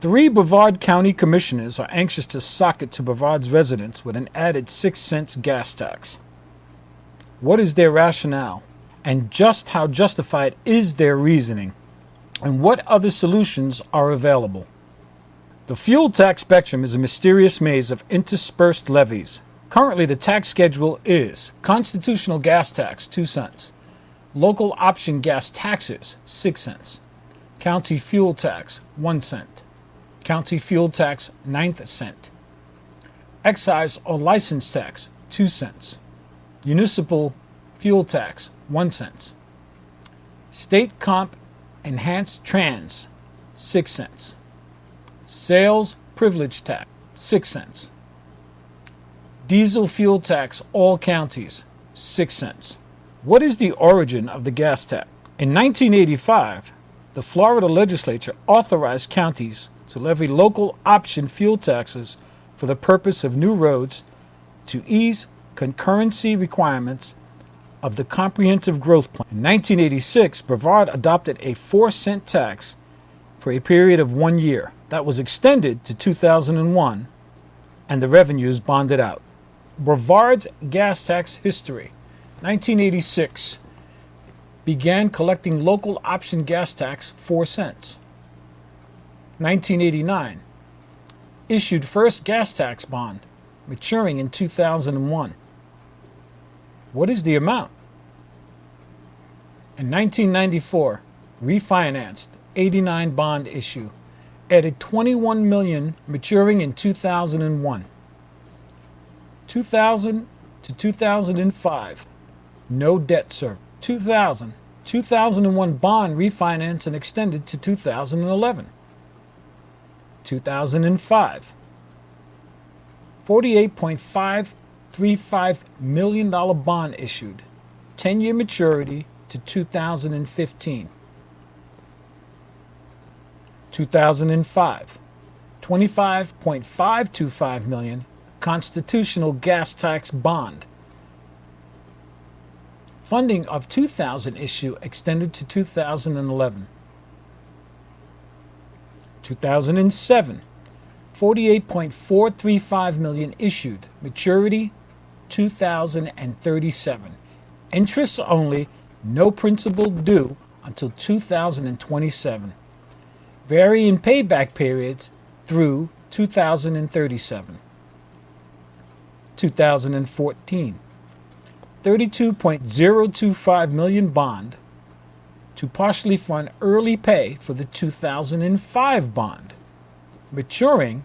3 Brevard County commissioners are anxious to sock it to Brevard's residents with an added 6 cents gas tax. What is their rationale? And just how justified is their reasoning? And what other solutions are available? The fuel tax spectrum is a mysterious maze of interspersed levies. Currently, the tax schedule is constitutional gas tax, 2 cents. Local option gas taxes, 6 cents. County fuel tax, 1 cent. County fuel tax, 9th cent. Excise or license tax, 2 cents. Municipal fuel tax, 1 cent. State comp enhanced trans, 6 cents. Sales privilege tax, 6 cents. Diesel fuel tax, all counties, 6 cents. What is the origin of the gas tax? In 1985, the Florida legislature authorized counties to levy local option fuel taxes for the purpose of new roads to ease concurrency requirements of the Comprehensive Growth Plan. In 1986, Brevard adopted a 4-cent tax for a period of 1 year. That was extended to 2001, and the revenues bonded out. Brevard's gas tax history. 1986, began collecting local option gas tax 4 cents. 1989, issued first gas tax bond, maturing in 2001. What is the amount? In 1994, refinanced 89 bond issue, added 21 million, maturing in 2001. 2000 to 2005, no debt service. 2001 bond refinance and extended to 2011. 2005, $48.535 million bond issued, 10-year maturity to 2015. 2005, $25.525 million constitutional gas tax bond. Funding of 2000 issue extended to 2011. 2007, $48.435 million issued, maturity 2037. Interest only, no principal due until 2027. Varying payback periods through 2037. 2014, $32.025 million bond to partially fund early pay for the 2005 bond, maturing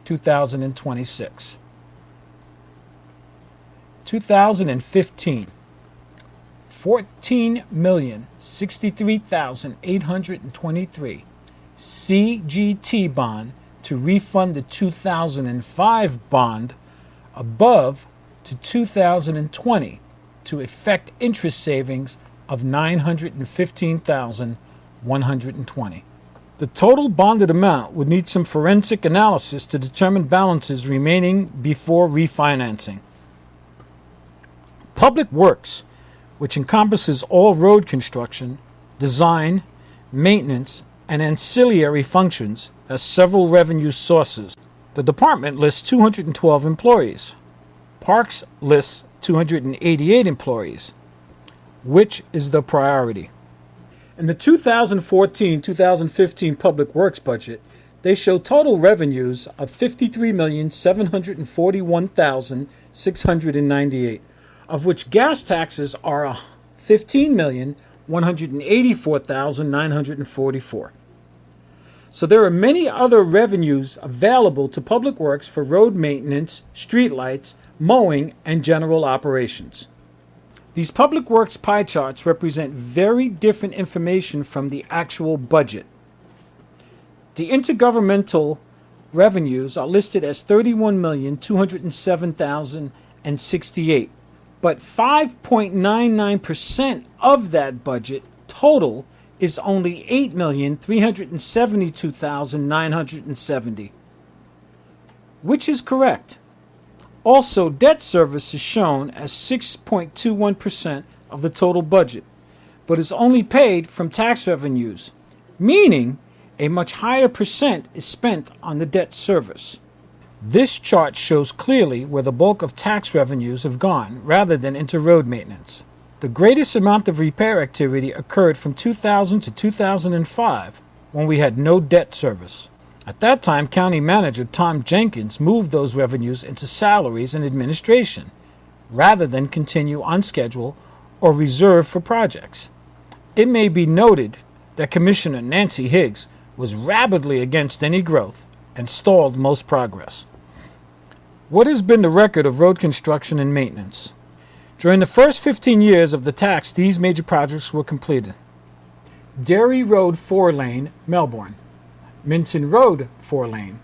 2026. 2015, $14,063,823 CGT bond to refund the 2005 bond above to 2020 to effect interest savings of $915,120. The total bonded amount would need some forensic analysis to determine balances remaining before refinancing. Public Works, which encompasses all road construction, design, maintenance, and ancillary functions, has several revenue sources. The department lists 212 employees. Parks lists 288 employees. Which is the priority? In the 2014-2015 Public Works budget, they show total revenues of $53,741,698, of which gas taxes are $15,184,944. So there are many other revenues available to Public Works for road maintenance, streetlights, mowing, and general operations. These Public Works pie charts represent very different information from the actual budget. The intergovernmental revenues are listed as $31,207,068, but 5.99% of that budget total is only $8,372,970. Which is correct? Also, debt service is shown as 6.21% of the total budget, but is only paid from tax revenues, meaning a much higher percent is spent on the debt service. This chart shows clearly where the bulk of tax revenues have gone rather than into road maintenance. The greatest amount of repair activity occurred from 2000 to 2005 when we had no debt service. At that time, County Manager Tom Jenkins moved those revenues into salaries and administration rather than continue on schedule or reserve for projects. It may be noted that Commissioner Nancy Higgs was rabidly against any growth and stalled most progress. What has been the record of road construction and maintenance? During the first 15 years of the tax, these major projects were completed. Derry Road 4-lane, Melbourne. Minton Road 4-lane.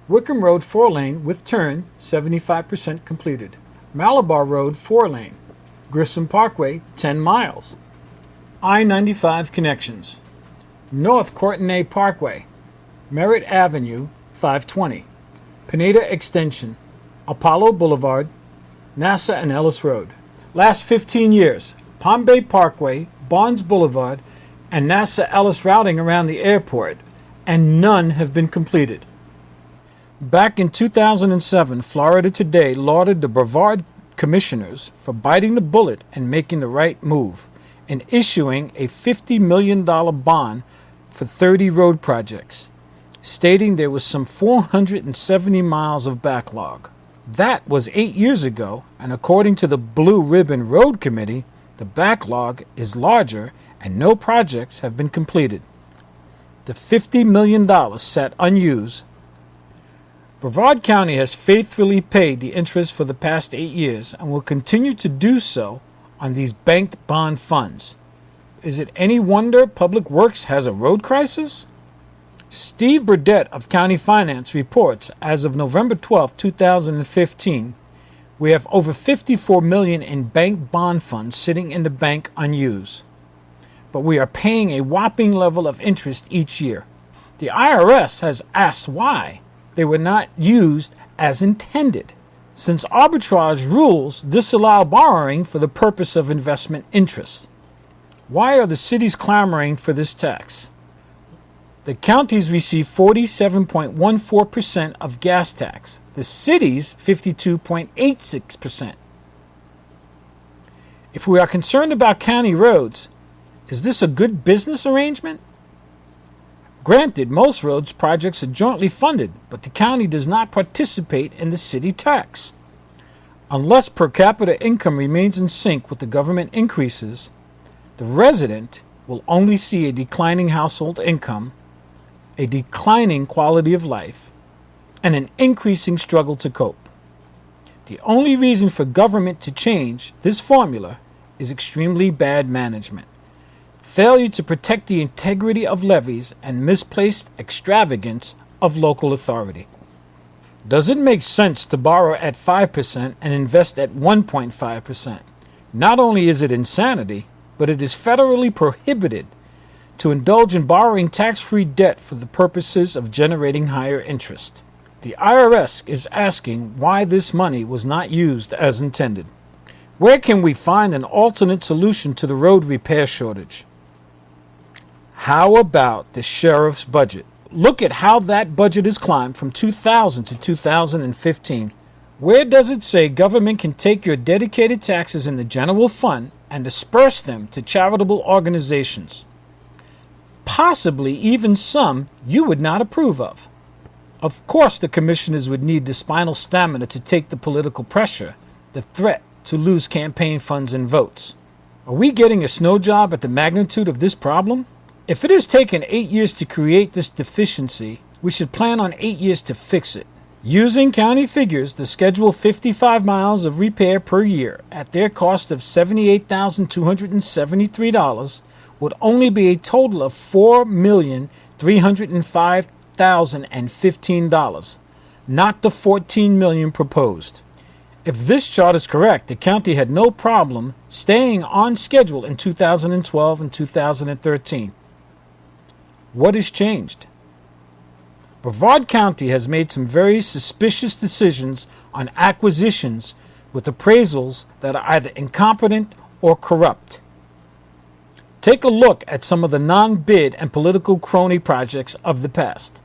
Wickham Road 4-lane with turn, 75% completed. Malabar Road 4-lane. Grissom Parkway, 10 miles. I-95 connections. North Courtenay Parkway. Merritt Avenue, 520. Pineda Extension. Apollo Boulevard. NASA and Ellis Road. Last 15 years, Palm Bay Parkway, Barnes Boulevard, and NASA Ellis routing around the airport, and none have been completed. Back in 2007, Florida Today lauded the Brevard commissioners for biting the bullet and making the right move in issuing a $50 million bond for 30 road projects, stating there was some 470 miles of backlog. That was 8 years ago, and according to the Blue Ribbon Road Committee, the backlog is larger and no projects have been completed. The $50 million sat unused. Brevard County has faithfully paid the interest for the past 8 years and will continue to do so on these banked bond funds. Is it any wonder Public Works has a road crisis? Steve Burdett of County Finance reports as of November 12, 2015, we have over $54 million in bank bond funds sitting in the bank unused. But we are paying a whopping level of interest each year. The IRS has asked why they were not used as intended, since arbitrage rules disallow borrowing for the purpose of investment interest. Why are the cities clamoring for this tax? The counties receive 47.14% of gas tax, the cities 52.86%. If we are concerned about county roads, is this a good business arrangement? Granted, most roads projects are jointly funded, but the county does not participate in the city tax. Unless per capita income remains in sync with the government increases, the resident will only see a declining household income, a declining quality of life, and an increasing struggle to cope. The only reason for government to change this formula is extremely bad management, failure to protect the integrity of levees, and misplaced extravagance of local authority. Does it make sense to borrow at 5% and invest at 1.5%? Not only is it insanity, but it is federally prohibited to indulge in borrowing tax-free debt for the purposes of generating higher interest. The IRS is asking why this money was not used as intended. Where can we find an alternate solution to the road repair shortage? How about the sheriff's budget? Look at how that budget has climbed from 2000 to 2015. Where does it say government can take your dedicated taxes in the general fund and disperse them to charitable organizations? Possibly even some you would not approve of. Of course, the commissioners would need the spinal stamina to take the political pressure, the threat to lose campaign funds and votes. Are we getting a snow job at the magnitude of this problem? If it has taken 8 years to create this deficiency, we should plan on 8 years to fix it. Using county figures, the scheduled 55 miles of repair per year at their cost of $78,273 would only be a total of $4,305,015, not the $14 million proposed. If this chart is correct, the county had no problem staying on schedule in 2012 and 2013. What has changed? Brevard County has made some very suspicious decisions on acquisitions with appraisals that are either incompetent or corrupt. Take a look at some of the non-bid and political crony projects of the past.